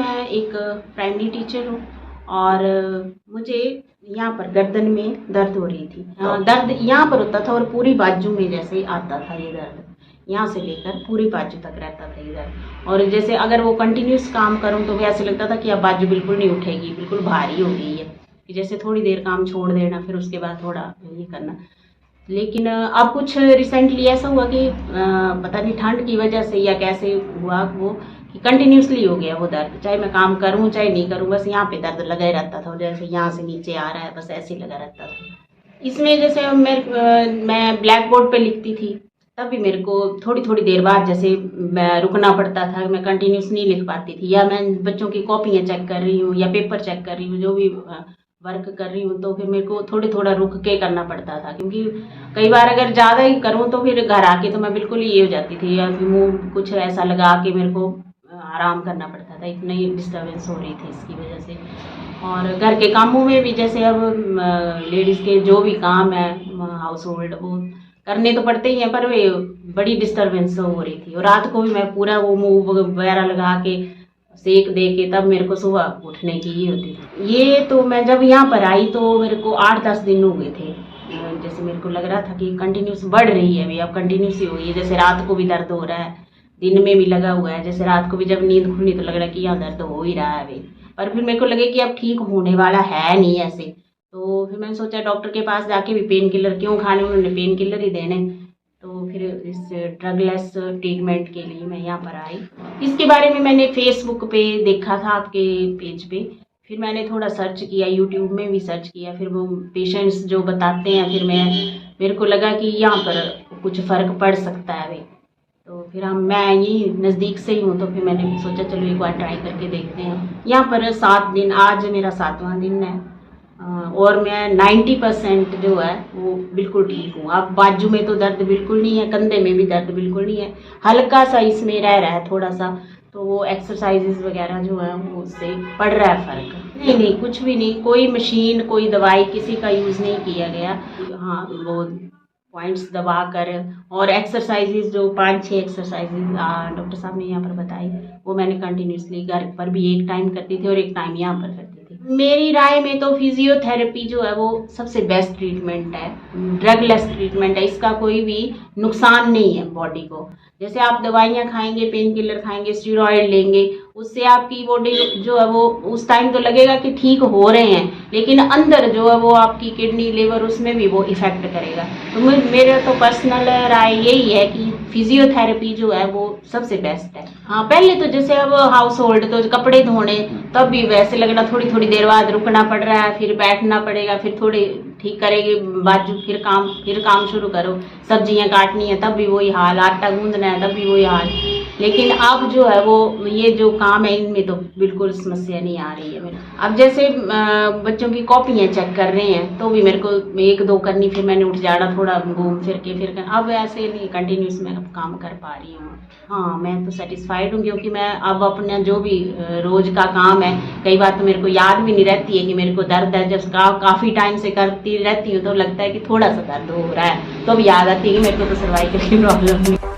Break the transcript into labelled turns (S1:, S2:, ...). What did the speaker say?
S1: मैं एक primary teacher हूँ और मुझे यहाँ पर गर्दन में दर्द हो रही थी। दर्द यहाँ पर होता था और पूरी बाजू में जैसे आता था ये दर्द, यहाँ से लेकर पूरी बाजू तक रहता था ये दर्द। और जैसे अगर वो कंटिन्यूस काम करूँ तो भी ऐसे लगता था कि अब बाजू बिल्कुल नहीं उठेगी, बिल्कुल भारी हो गई है, कि जैसे थोड़ी देर काम छोड़ देना फिर उसके बाद थोड़ा ये करना। लेकिन अब कुछ रिसेंटली ऐसा हुआ कि पता नहीं ठंड की वजह से या कैसे हुआ वो कि कंटिन्यूसली हो गया वो दर्द, चाहे मैं काम करूं चाहे नहीं करूं, बस यहाँ पे दर्द लगा ही रहता था, जैसे यहाँ से नीचे आ रहा है बस ऐसे ही लगा रहता था। इसमें जैसे मैं ब्लैक बोर्ड पे लिखती थी तब भी मेरे को थोड़ी थोड़ी देर बाद जैसे रुकना पड़ता था, मैं कंटिन्यूस नहीं लिख पाती थी, या मैं बच्चों की कॉपियाँ चेक कर रही हूँ या पेपर चेक कर रही हूँ, जो भी वर्क कर रही हूँ, तो फिर मेरे को थोड़ा रुक के करना पड़ता था, क्योंकि कई बार अगर ज़्यादा ही करूँ तो फिर घर आके तो मैं बिल्कुल ही ये हो जाती थी, या फिर मुँह कुछ ऐसा लगा के मेरे को आराम करना पड़ता था, इतनी डिस्टर्बेंस हो रही थी इसकी वजह से। और घर के कामों में भी जैसे अब लेडीज़ के जो भी काम है हाउस होल्ड वो करने तो पड़ते ही हैं, पर वे बड़ी डिस्टर्बेंस हो रही थी। और रात को भी मैं पूरा वो मुँह वगैरह लगा के सेक दे के तब मेरे को सुबह उठने की ही होती थी। ये तो मैं जब यहाँ पर आई तो मेरे को 8-10 दिन हो गए थे, जैसे मेरे को लग रहा था कि कंटिन्यूस बढ़ रही है, अभी अब कंटिन्यूस ही हो रही है, जैसे रात को भी दर्द हो रहा है, दिन में भी लगा हुआ है, जैसे रात को भी जब नींद खुली तो लग रहा है कि यहाँ दर्द हो ही रहा है अभी, पर फिर मेरे को लगे कि अब ठीक होने वाला है नहीं ऐसे, तो फिर मैंने सोचा डॉक्टर के पास जाके भी पेन किलर क्यों खाने, उन्होंने पेन किलर ही देने, तो फिर इस ड्रगलेस ट्रीटमेंट के लिए मैं यहाँ पर आई। इसके बारे में मैंने फेसबुक पे देखा था आपके पेज पे, फिर मैंने थोड़ा सर्च किया, यूट्यूब में भी सर्च किया, फिर वो पेशेंट्स जो बताते हैं, फिर मेरे को लगा कि यहाँ पर कुछ फ़र्क पड़ सकता है भाई, तो फिर मैं यही नज़दीक से ही हूँ, तो फिर मैंने सोचा चलो एक बार ट्राई करके देखते हैं। यहाँ पर 7 दिन, आज मेरा 7वां दिन है और मैं 90% जो है वो बिल्कुल ठीक हूँ। अब बाजू में तो दर्द बिल्कुल नहीं है, कंधे में भी दर्द बिल्कुल नहीं है, हल्का सा इसमें रह रहा है थोड़ा सा, तो वो एक्सरसाइजेज वगैरह जो है वो उससे पड़ रहा है फ़र्क। नहीं कुछ भी नहीं, कोई मशीन कोई दवाई किसी का यूज़ नहीं किया गया। हाँ वो पॉइंट्स दबा कर और एक्सरसाइजेज जो 5-6 एक्सरसाइजेज डॉक्टर साहब ने यहाँ पर बताई, वो मैंने कंटिन्यूसली घर पर भी एक टाइम करती थी और एक टाइम यहाँ पर करती थी। मेरी राय में तो फिजियोथेरेपी जो है वो सबसे बेस्ट ट्रीटमेंट है, ड्रगलेस ट्रीटमेंट है, इसका कोई भी नुकसान नहीं है बॉडी को। जैसे आप दवाइयाँ खाएंगे, पेन किलर खाएंगे, स्टीरॉयड लेंगे, उससे आपकी बॉडी जो है वो उस टाइम तो लगेगा कि ठीक हो रहे हैं, लेकिन अंदर जो है वो आपकी किडनी लिवर उसमें भी वो इफ़ेक्ट करेगा। तो मेरा तो पर्सनल राय यही है कि फिजियोथेरेपी जो है वो सबसे बेस्ट है। हाँ पहले तो जैसे अब हाउस होल्ड तो कपड़े धोने तब भी वैसे लगना थोड़ी देर बाद रुकना पड़ रहा है, फिर बैठना पड़ेगा, फिर थोड़े ठीक करेंगे बाजू, फिर काम शुरू करो, सब्जियां काटनी है तब भी वही हाल, आटा गूंदना है तब भी वही हाल। लेकिन अब जो है वो ये जो काम है इनमें तो बिल्कुल समस्या नहीं आ रही है मेरे। अब जैसे बच्चों की कॉपियाँ चेक कर रहे हैं तो भी मेरे को 1-2 करनी, फिर मैंने उठ जाना थोड़ा घूम फिर के अब ऐसे नहीं कंटिन्यूस मैं अब काम कर पा रही हूँ। हाँ मैं तो सेटिस्फाइड हूँ, क्योंकि मैं अब अपना जो भी रोज़ का काम है, कई बार तो मेरे को याद भी नहीं रहती है कि मेरे को दर्द है, जब काफ़ी टाइम से करती रहती हूँ तो लगता है कि थोड़ा सा दर्द हो रहा है तो अब याद आती है कि मेरे को तो सर्वाइकल की प्रॉब्लम है।